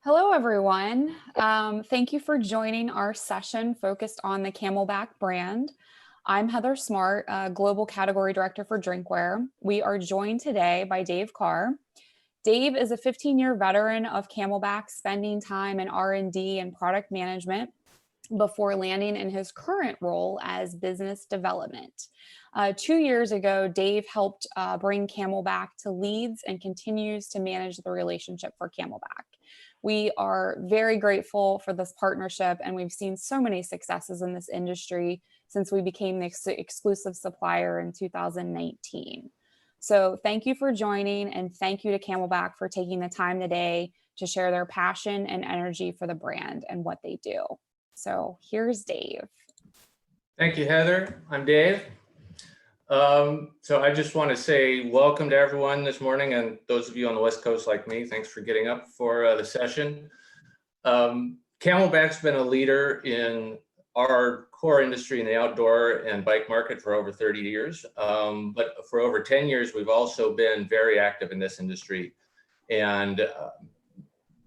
Hello, everyone. Thank you for joining our session focused on the CamelBak brand. I'm Heather Smart, Global Category Director for Drinkware. We are joined today by Dave Carr. Dave is a 15-year veteran of CamelBak, spending time in R&D and product management before landing in his current role as business development. 2 years ago, Dave helped bring CamelBak to Leeds and continues to manage the relationship for CamelBak. We are very grateful for this partnership, and we've seen so many successes in this industry since we became the exclusive supplier in 2019. So thank you for joining, and thank you to CamelBak for taking the time today to share their passion and energy for the brand and what they do. So here's Dave. Thank you, Heather. I'm Dave. So I just want to say welcome to everyone this morning, and those of you on the West Coast like me, thanks for getting up for the session. CamelBak's been a leader in our core industry in the outdoor and bike market for over 30 years. But for over 10 years, we've also been very active in this industry. And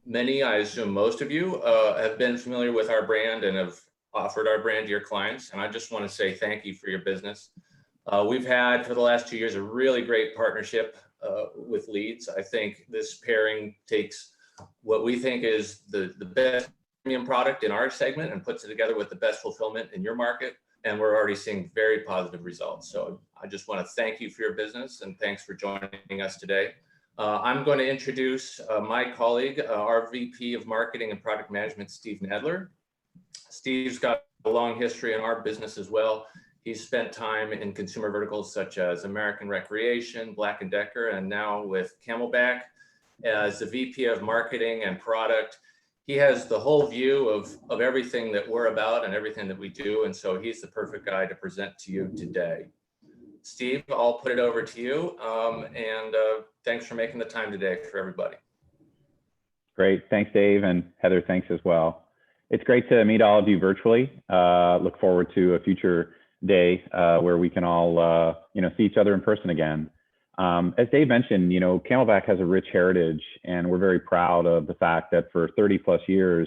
many, I assume most of you, have been familiar with our brand and have offered our brand to your clients. And I just want to say thank you for your business. We've had, for the last 2 years, a really great partnership with Leeds. I think this pairing takes what we think is the best premium product in our segment and puts it together with the best fulfillment in your market. And we're already seeing very positive results. So I just want to thank you for your business, and thanks for joining us today. I'm going to introduce my colleague, our VP of Marketing and Product Management, Steve Nedler. Steve's got a long history in our business as well. He's spent time in consumer verticals such as American Recreation, Black & Decker, and now with CamelBak as the VP of Marketing and Product. He has the whole view of everything that we're about and everything that we do, and so he's the perfect guy to present to you today. Steve, I'll put it over to you, and thanks for making the time today for everybody. Great, thanks Dave, and Heather, thanks as well. It's great to meet all of you virtually. Look forward to a future day where we can all see each other in person again. As Dave mentioned, CamelBak has a rich heritage, and we're very proud of the fact that for 30 plus years,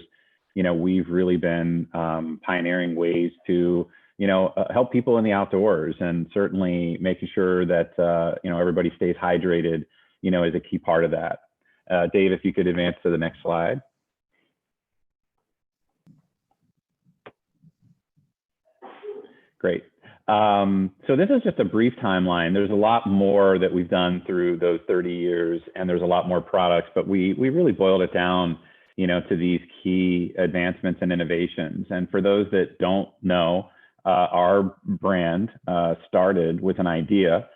we've really been pioneering ways to help people in the outdoors, and certainly making sure that everybody stays hydrated is a key part of that. Dave, if you could advance to the next slide. Great. So this is just a brief timeline. There's a lot more that we've done through those 30 years, and there's a lot more products, but we really boiled it down, to these key advancements and innovations. And for those that don't know, our brand started with an idea,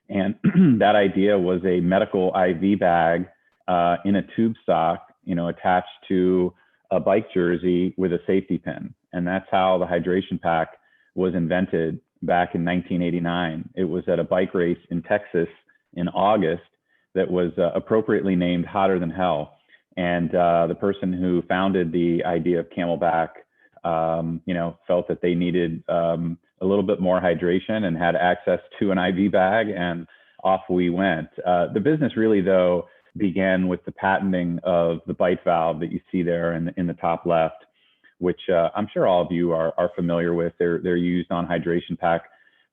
and that idea was a medical IV bag in a tube stock, attached to a bike jersey with a safety pin. And that's how the hydration pack was invented back in 1989. It was at a bike race in Texas in August that was appropriately named Hotter Than Hell. And the person who founded the idea of CamelBak, felt that they needed a little bit more hydration and had access to an IV bag, and off we went. The business really, though, began with the patenting of the bite valve that you see there in the top left, which I'm sure all of you are familiar with. They're used on hydration pack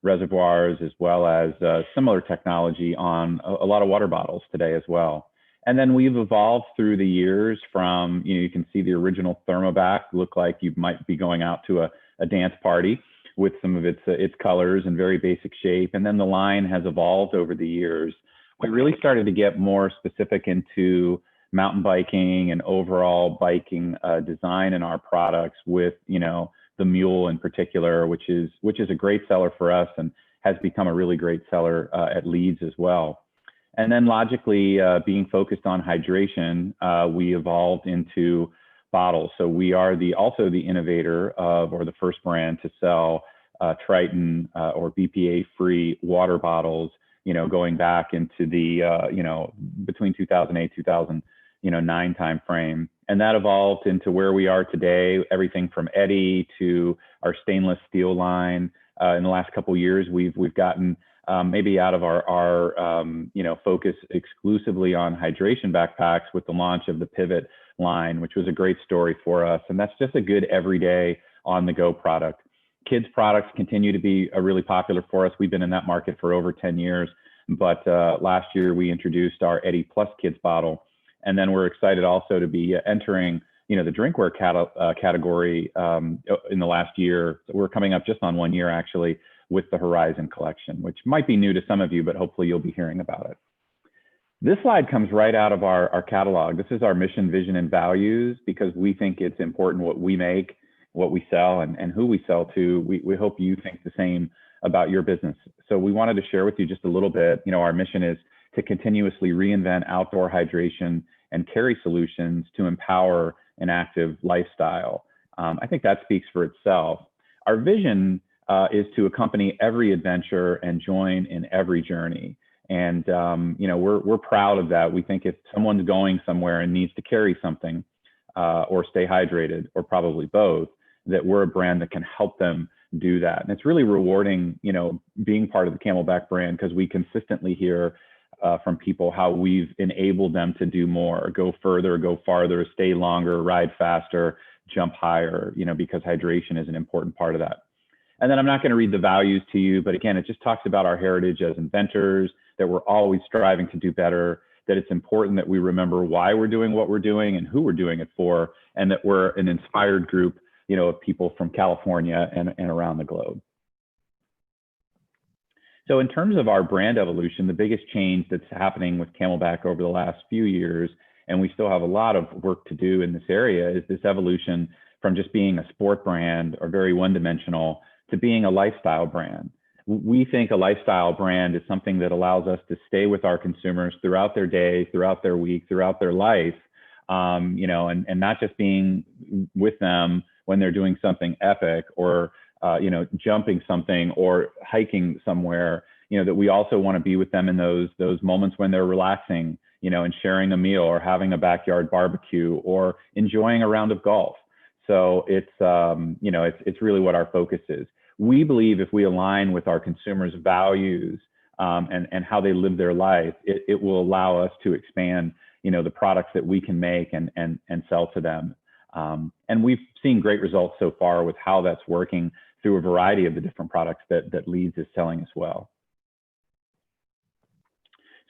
reservoirs, as well as similar technology on a lot of water bottles today as well. And then we've evolved through the years from, you can see the original ThermoBak look like you might be going out to a dance party with some of its colors and very basic shape. And then the line has evolved over the years. We really started to get more specific into mountain biking and overall biking design in our products, with the mule in particular, which is a great seller for us and has become a really great seller at Leeds as well. And then logically, being focused on hydration, we evolved into bottles. So we are also the innovator of, or the first brand to sell Triton or BPA-free water bottles, going back into the between 2008 2009 timeframe. And that evolved into where we are today. Everything from Eddy to our stainless steel line. In the last couple of years, we've gotten maybe out of our focus exclusively on hydration backpacks with the launch of the Pivot line, which was a great story for us. And that's just a good everyday on-the-go product. Kids products continue to be really popular for us. We've been in that market for over 10 years, but last year we introduced our Eddie Plus Kids bottle. And then we're excited also to be entering, the drinkware category in the last year. We're coming up just on 1 year actually with the Horizon collection, which might be new to some of you, but hopefully you'll be hearing about it. This slide comes right out of our catalog. This is our mission, vision, and values, because we think it's important what we make, what we sell, and who we sell to. We hope you think the same about your business. So we wanted to share with you just a little bit. Our mission is to continuously reinvent outdoor hydration and carry solutions to empower an active lifestyle. I think that speaks for itself. Our vision is to accompany every adventure and join in every journey. And we're proud of that. We think if someone's going somewhere and needs to carry something or stay hydrated, or probably both, that we're a brand that can help them do that. And it's really rewarding, being part of the CamelBak brand, because we consistently hear from people how we've enabled them to do more, go further, go farther, stay longer, ride faster, jump higher, because hydration is an important part of that. And then I'm not going to read the values to you, but again, it just talks about our heritage as inventors, that we're always striving to do better, that it's important that we remember why we're doing what we're doing and who we're doing it for, and that we're an inspired group, of people from California and around the globe. So in terms of our brand evolution, the biggest change that's happening with CamelBak over the last few years, and we still have a lot of work to do in this area, is this evolution from just being a sport brand or very one-dimensional to being a lifestyle brand. We think a lifestyle brand is something that allows us to stay with our consumers throughout their day, throughout their week, throughout their life, and not just being with them when they're doing something epic or, jumping something or hiking somewhere, that we also want to be with them in those moments when they're relaxing, and sharing a meal or having a backyard barbecue or enjoying a round of golf. So it's really what our focus is. We believe if we align with our consumers' values and how they live their life, it will allow us to expand, the products that we can make and sell to them. And we've seen great results so far with how that's working through a variety of the different products that Leeds is selling as well.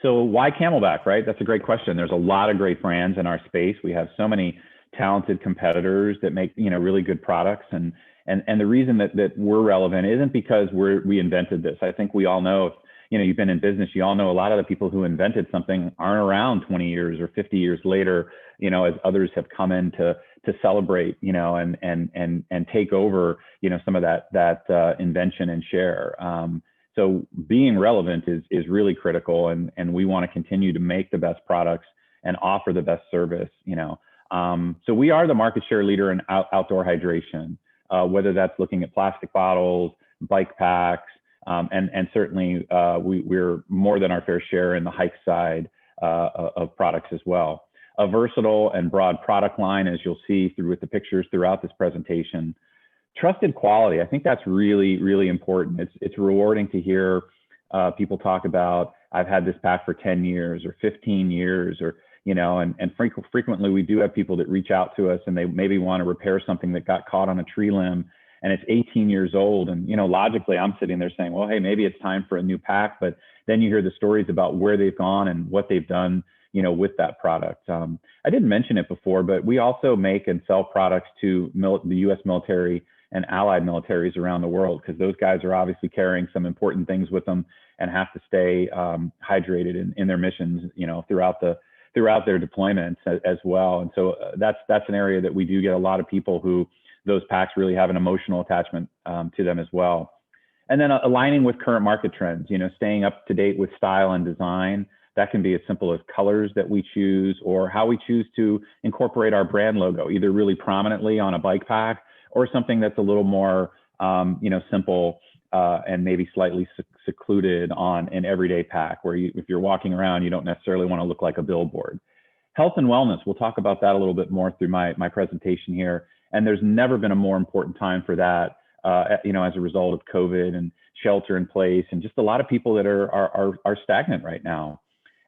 So why CamelBak, right? That's a great question. There's a lot of great brands in our space. We have so many talented competitors that make, really good products. And the reason that we're relevant isn't because we invented this. I think we all know, if you've been in business, you all know a lot of the people who invented something aren't around 20 years or 50 years later, as others have come in to celebrate, and take over, some of that invention and share. So being relevant is really critical, and we want to continue to make the best products and offer the best service, So we are the market share leader in outdoor hydration, whether that's looking at plastic bottles, bike packs, and certainly we're more than our fair share in the hike side of products as well. A versatile and broad product line, as you'll see with the pictures throughout this presentation. Trusted quality, I think that's really, really important. It's rewarding to hear people talk about, I've had this pack for 10 years or 15 years, or, and frequently we do have people that reach out to us and they maybe want to repair something that got caught on a tree limb and it's 18 years old. And, logically I'm sitting there saying, well, hey, maybe it's time for a new pack. But then you hear the stories about where they've gone and what they've done, with that product. I didn't mention it before, but we also make and sell products to the U.S. military and allied militaries around the world, because those guys are obviously carrying some important things with them and have to stay hydrated in their missions, throughout their deployments as well. And so that's an area that we do get a lot of people who those packs really have an emotional attachment to them as well. And then aligning with current market trends, staying up to date with style and design. That can be as simple as colors that we choose, or how we choose to incorporate our brand logo, either really prominently on a bike pack or something that's a little more, simple and maybe slightly secluded on an everyday pack, where if you're walking around, you don't necessarily want to look like a billboard. Health and wellness, we'll talk about that a little bit more through my presentation here. And there's never been a more important time for that, as a result of COVID and shelter in place, and just a lot of people that are stagnant right now.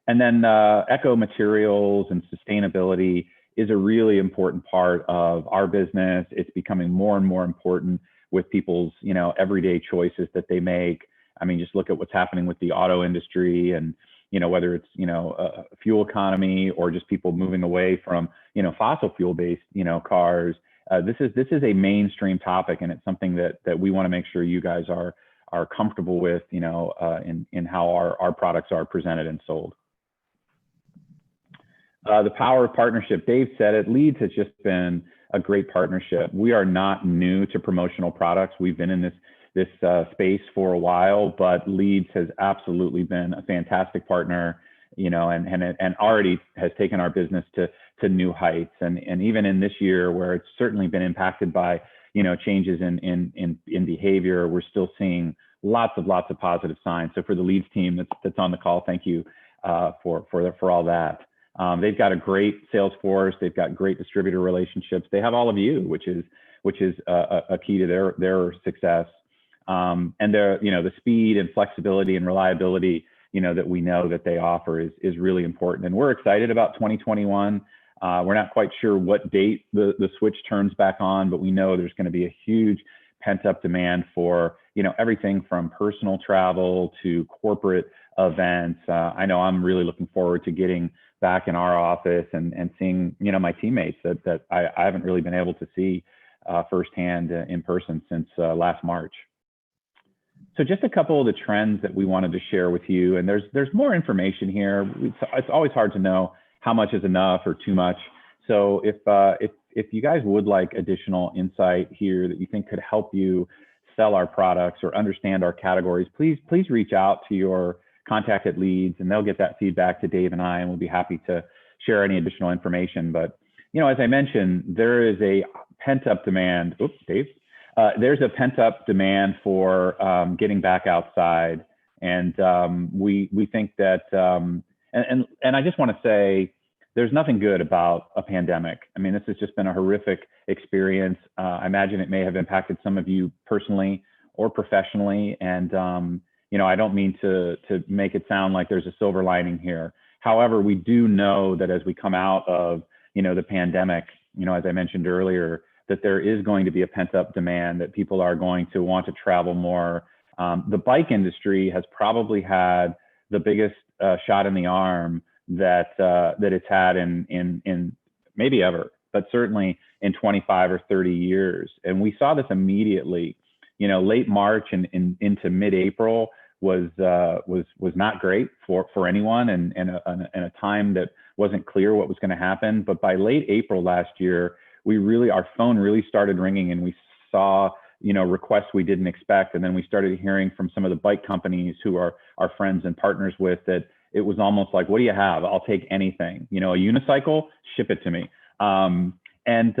And then eco materials and sustainability is a really important part of our business. It's becoming more and more important with people's, everyday choices that they make. I mean, just look at what's happening with the auto industry, and, whether it's, fuel economy or just people moving away from, fossil fuel based, cars. This is a mainstream topic, and it's something that we want to make sure you guys are comfortable with, in how our products are presented and sold. The power of partnership. Dave said it. Leeds has just been a great partnership. We are not new to promotional products. We've been in this space for a while, but Leeds has absolutely been a fantastic partner, and already has taken our business to new heights. And even in this year, where it's certainly been impacted by changes in behavior, we're still seeing lots of positive signs. So for the Leeds team that's on the call, thank you for all that. They've got a great sales force. They've got great distributor relationships. They have all of you, which is a key to their success. And the speed and flexibility and reliability, that we know that they offer is really important. And we're excited about 2021. We're not quite sure what date the switch turns back on, but we know there's going to be a huge pent up demand for, everything from personal travel to corporate events. I know I'm really looking forward to getting back in our office and seeing, my teammates that I haven't really been able to see firsthand in person since last March. So just a couple of the trends that we wanted to share with you, and there's more information here. It's always hard to know how much is enough or too much. So if you guys would like additional insight here that you think could help you sell our products or understand our categories, please reach out to your contact at Leeds, and they'll get that feedback to Dave and I, and we'll be happy to share any additional information. But as I mentioned, there is a pent-up demand. Oops, Dave. There's a pent-up demand for getting back outside, and we think that, and I just want to say, there's nothing good about a pandemic. I mean, this has just been a horrific experience. I imagine it may have impacted some of you personally or professionally, and I don't mean to make it sound like there's a silver lining here. However, we do know that as we come out of the pandemic, as I mentioned earlier, that there is going to be a pent-up demand, that people are going to want to travel more. The bike industry has probably had the biggest shot in the arm that it's had in maybe ever, but certainly in 25 or 30 years. And we saw this immediately. Late March and into mid-April was not great for anyone, and a time that wasn't clear what was going to happen. But by late April last year, our phone really started ringing, and we saw requests we didn't expect. And then we started hearing from some of the bike companies who are our friends and partners with, that it was almost like, what do you have? I'll take anything. A unicycle, ship it to me. And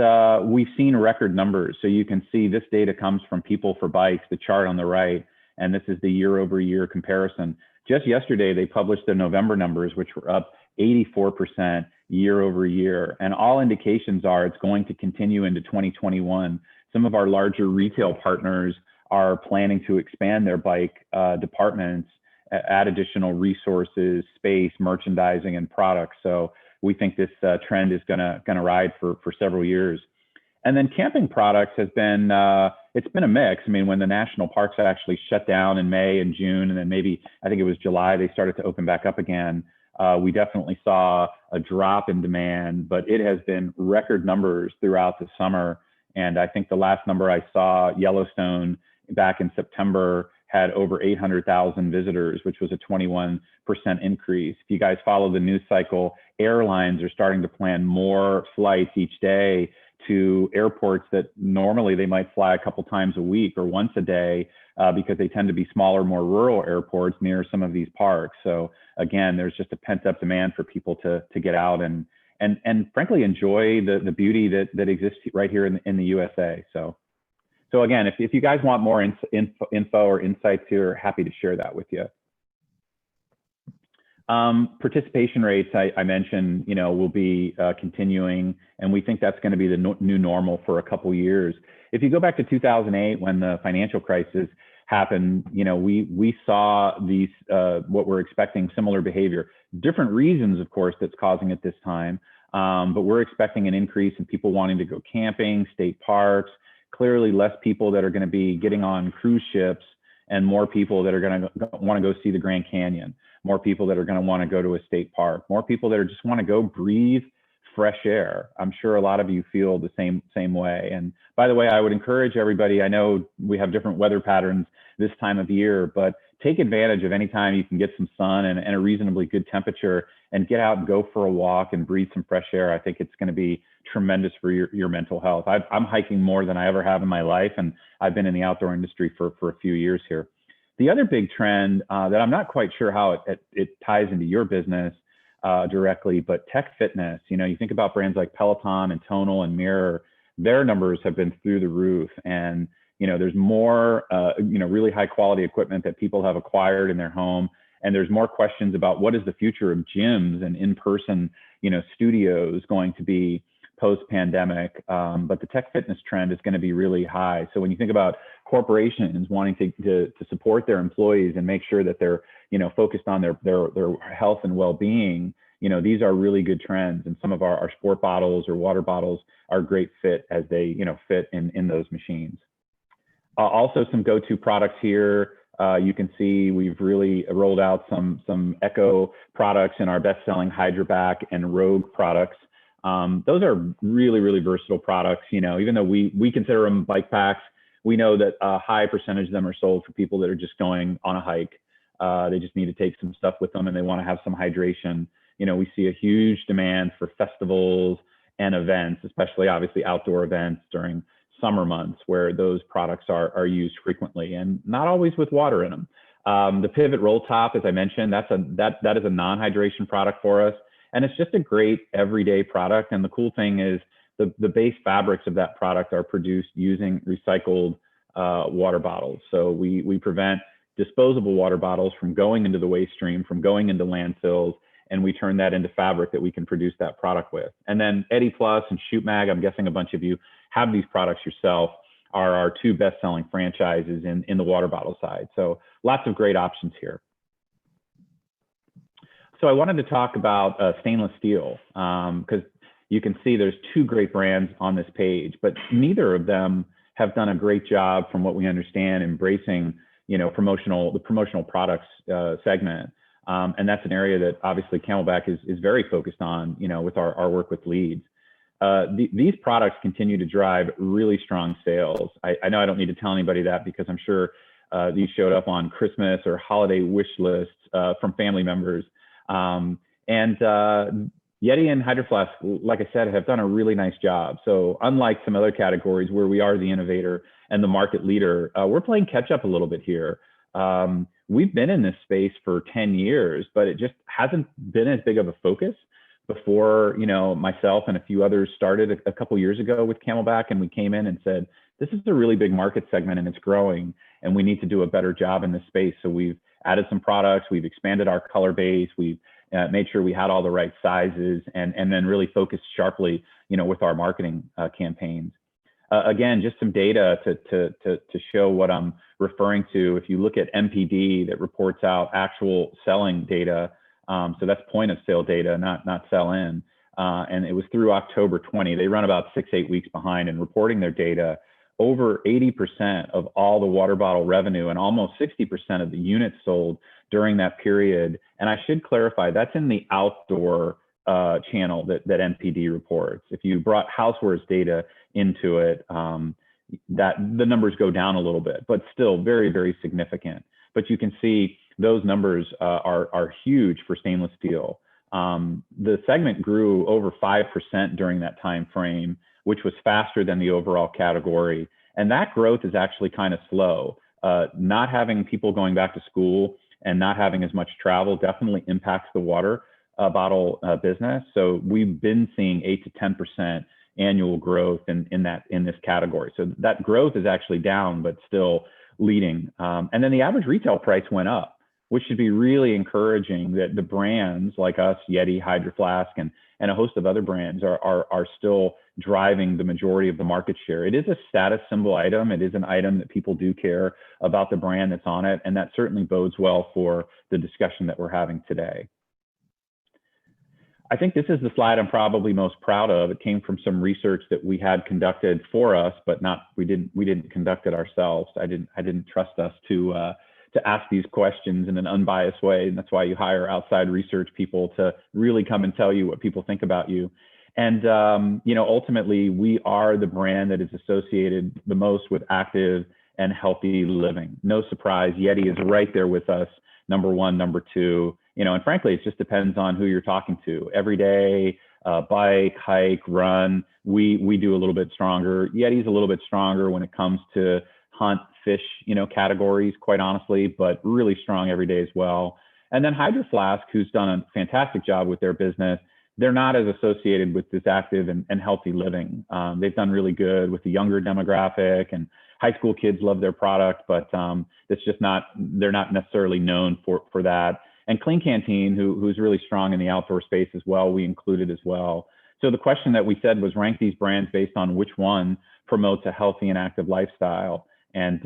we've seen record numbers. So you can see this data comes from People for Bikes, the chart on the right, and this is the year-over-year comparison. Just yesterday, they published the November numbers, which were up 84% year over year. And all indications are it's going to continue into 2021. Some of our larger retail partners are planning to expand their bike departments, add additional resources, space, merchandising, and products. So we think this trend is gonna ride for several years. And then camping products has been, it's been a mix. I mean, when the national parks actually shut down in May and June, and then maybe, I think it was July, they started to open back up again. We definitely saw a drop in demand, but it has been record numbers throughout the summer. And I think the last number I saw, Yellowstone back in September, had over 800,000 visitors, which was a 21% increase. If you guys follow the news cycle, airlines are starting to plan more flights each day to airports that normally they might fly a couple times a week or once a day, because they tend to be smaller, more rural airports near some of these parks. So again, there's just a pent up demand for people to get out and frankly enjoy the beauty that exists right here in the USA. So again, if you guys want more info or insights here, happy to share that with you. Participation rates, I mentioned, will be continuing, and we think that's going to be the new normal for a couple years. If you go back to 2008, when the financial crisis happened, we saw these what we're expecting, similar behavior. Different reasons, of course, that's causing it this time. but we're expecting an increase in people wanting to go camping, state parks, clearly less people that are going to be getting on cruise ships, and more people that are going to want to go see the Grand Canyon, more people that are going to want to go to a state park, more people that are just want to go breathe fresh air. I'm sure a lot of you feel the same way. And by the way, I would encourage everybody, I know we have different weather patterns this time of year, but take advantage of any time you can get some sun and a reasonably good temperature and get out and go for a walk and breathe some fresh air. I think it's going to be tremendous for your mental health. I'm hiking more than I ever have in my life, and I've been in the outdoor industry for a few years here. The other big trend that I'm not quite sure how it ties into your business directly, but tech fitness. You know, you think about brands like Peloton and Tonal and Mirror, their numbers have been through the roof. And, you know, there's more, really high quality equipment that people have acquired in their home. And there's more questions about what is the future of gyms and in-person, studios going to be post-pandemic. But the tech fitness trend is going to be really high. So when you think about corporations wanting to support their employees and make sure that they're, focused on their health and well-being, these are really good trends. And some of our sport bottles or water bottles are a great fit as they, fit in those machines. Also some go-to products here. You can see we've really rolled out some eco products in our best-selling HydroBak and Rogue products. Those are really, really versatile products. Even though we consider them bike packs, we know that a high percentage of them are sold for people that are just going on a hike. They just need to take some stuff with them and they want to have some hydration. We see a huge demand for festivals and events, especially obviously outdoor events during summer months where those products are used frequently and not always with water in them. The Pivot Roll Top, as I mentioned, that is a non-hydration product for us. And it's just a great everyday product. And the cool thing is the base fabrics of that product are produced using recycled water bottles. So we prevent disposable water bottles from going into the waste stream, from going into landfills, and we turn that into fabric that we can produce that product with. And then Eddie Plus and Shoot Mag, I'm guessing a bunch of you have these products yourself, are our two best-selling franchises in the water bottle side. So lots of great options here. So I wanted to talk about stainless steel because you can see there's two great brands on this page, but neither of them have done a great job, from what we understand, embracing the promotional products segment. And that's an area that obviously CamelBak is very focused on, with our work with leads. These products continue to drive really strong sales. I know I don't need to tell anybody that because I'm sure these showed up on Christmas or holiday wish lists from family members. And Yeti and Hydro Flask, like I said, have done a really nice job. So unlike some other categories where we are the innovator and the market leader, we're playing catch up a little bit here. We've been in this space for 10 years, but it just hasn't been as big of a focus before, myself and a few others started a couple years ago with CamelBak, and we came in and said, this is a really big market segment and it's growing and we need to do a better job in this space. So we've added some products, we've expanded our color base, we've made sure we had all the right sizes, and then really focused sharply, with our marketing campaigns. Again, just some data to show what I'm referring to. If you look at MPD that reports out actual selling data, so that's point of sale data, not sell in, and it was through October 20. They run about 6-8 weeks behind in reporting their data. Over 80% of all the water bottle revenue and almost 60% of the units sold during that period. And I should clarify, that's in the outdoor channel that MPD reports. If you brought housewares data into it, that the numbers go down a little bit, but still very, very significant. But you can see those numbers are huge for stainless steel. The segment grew over 5% during that time frame, which was faster than the overall category. And that growth is actually kind of slow. Not having people going back to school and not having as much travel definitely impacts the water bottle business. So we've been seeing 8 to 10% annual growth in this category. So that growth is actually down, but still leading. And then the average retail price went up, which should be really encouraging that the brands like us, Yeti, Hydro Flask, and a host of other brands are still driving the majority of the market share. It is a status symbol item. It is an item that people do care about the brand that's on it. And that certainly bodes well for the discussion that we're having today. I think this is the slide I'm probably most proud of. It came from some research that we had conducted for us, but we didn't conduct it ourselves. I didn't trust us to ask these questions in an unbiased way, and that's why you hire outside research people to really come and tell you what people think about you. And ultimately, we are the brand that is associated the most with active and healthy living. No surprise, Yeti is right there with us, number one, number two. And frankly, it just depends on who you're talking to. Every day, bike, hike, run, we do a little bit stronger. Yeti's a little bit stronger when it comes to hunt, fish, categories, quite honestly, but really strong every day as well. And then Hydro Flask, who's done a fantastic job with their business, they're not as associated with this active and healthy living. They've done really good with the younger demographic, and high school kids love their product, but it's just they're not necessarily known for that. And Clean Canteen, who's really strong in the outdoor space as well, we included as well. So the question that we said was rank these brands based on which one promotes a healthy and active lifestyle. And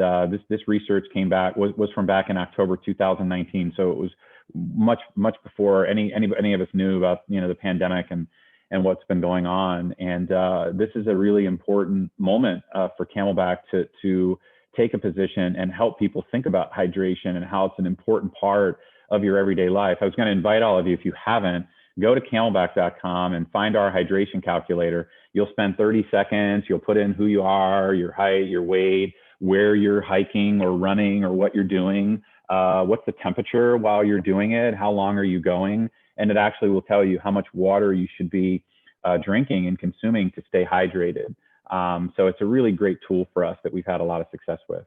this research was from back in October 2019. So it was much before any of us knew about the pandemic and what's been going on. And this is a really important moment for CamelBak to take a position and help people think about hydration and how it's an important part of your everyday life. I was going to invite all of you, if you haven't, go to CamelBak.com and find our hydration calculator. You'll spend 30 seconds. You'll put in who you are, your height, your weight, where you're hiking or running or what you're doing, what's the temperature while you're doing it, how long are you going, and it actually will tell you how much water you should be drinking and consuming to stay hydrated. So it's a really great tool for us that we've had a lot of success with.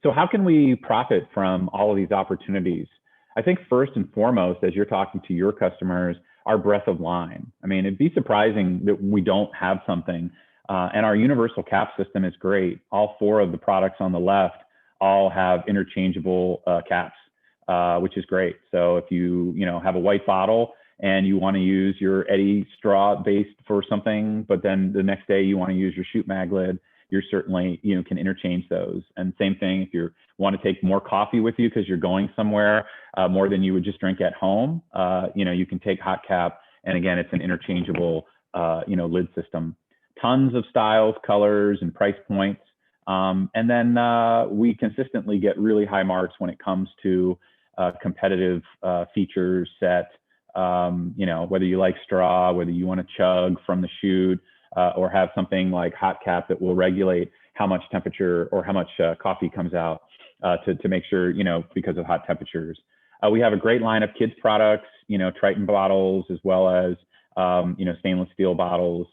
So how can we profit from all of these opportunities? I think first and foremost, as you're talking to your customers, our breadth of line. I mean, it'd be surprising that we don't have something. And our universal cap system is great. All four of the products on the left all have interchangeable caps, which is great. So if you have a white bottle and you want to use your Eddie straw based for something, but then the next day you want to use your Shoot Mag lid, you're certainly can interchange those. And same thing if you want to take more coffee with you because you're going somewhere more than you would just drink at home, you can take hot cap, and again, it's an interchangeable lid system. Tons of styles, colors, and price points. And then we consistently get really high marks when it comes to competitive features set, whether you like straw, whether you want to chug from the chute, or have something like hot cap that will regulate how much temperature or how much coffee comes out to make sure, because of hot temperatures. We have a great line of kids products, Triton bottles, as well as, stainless steel bottles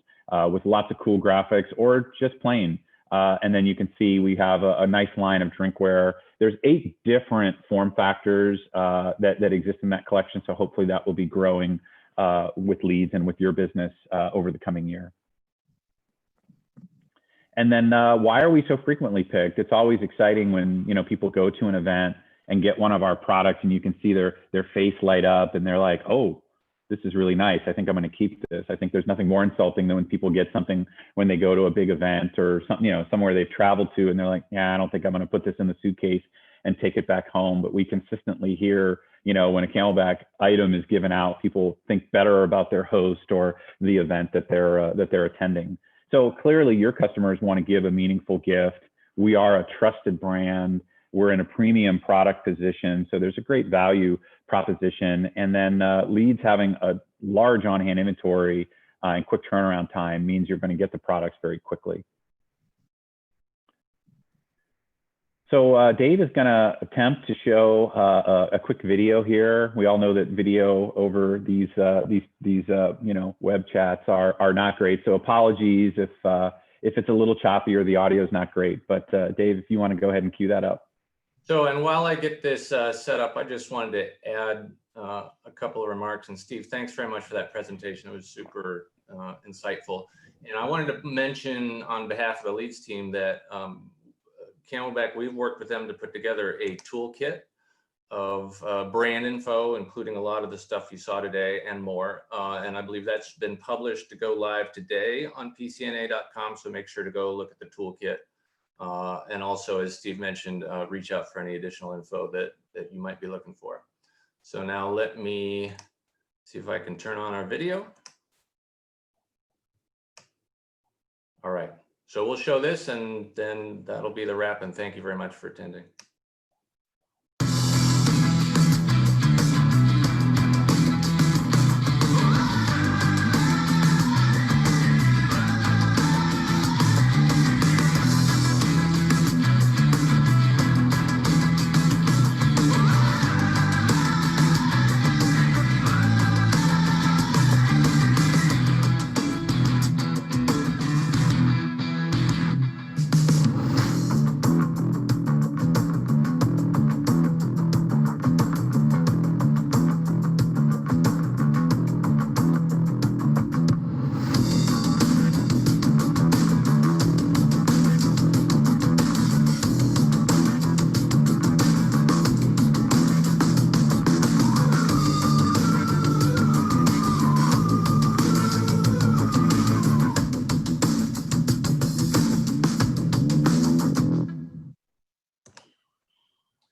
with lots of cool graphics or just plain. And then you can see we have a nice line of drinkware. There's 8 different form factors that exist in that collection. So hopefully that will be growing with leads and with your business over the coming year. And then why are we so frequently picked? It's always exciting when people go to an event and get one of our products and you can see their face light up and they're like, oh, this is really nice. I think I'm going to keep this. I think there's nothing more insulting than when people get something when they go to a big event or something, somewhere they've traveled to and they're like, yeah, I don't think I'm going to put this in the suitcase and take it back home. But we consistently hear, when a CamelBak item is given out, people think better about their host or the event that they're attending. So clearly your customers want to give a meaningful gift. We are a trusted brand. We're in a premium product position. So there's a great value proposition. And then leads having a large on-hand inventory and quick turnaround time means you're going to get the products very quickly. So Dave is going to attempt to show a quick video here. We all know that video over these web chats are not great. So apologies if it's a little choppy or the audio is not great. But Dave, if you want to go ahead and cue that up. So, and while I get this set up, I just wanted to add a couple of remarks. And Steve, thanks very much for that presentation. It was super insightful. And I wanted to mention on behalf of the leads team that CamelBak, we've worked with them to put together a toolkit of brand info, including a lot of the stuff you saw today and more. And I believe that's been published to go live today on pcna.com. So make sure to go look at the toolkit. And also, as Steve mentioned, reach out for any additional info that you might be looking for. So now let me See if I can turn on our video. All right, so we'll show this and then that'll be the wrap, and thank you very much for attending.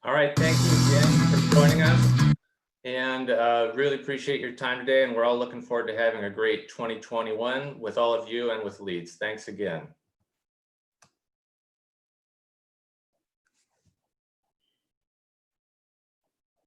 All right, thank you again for joining us, and really appreciate your time today, and we're all looking forward to having a great 2021 with all of you and with Leeds. Thanks again.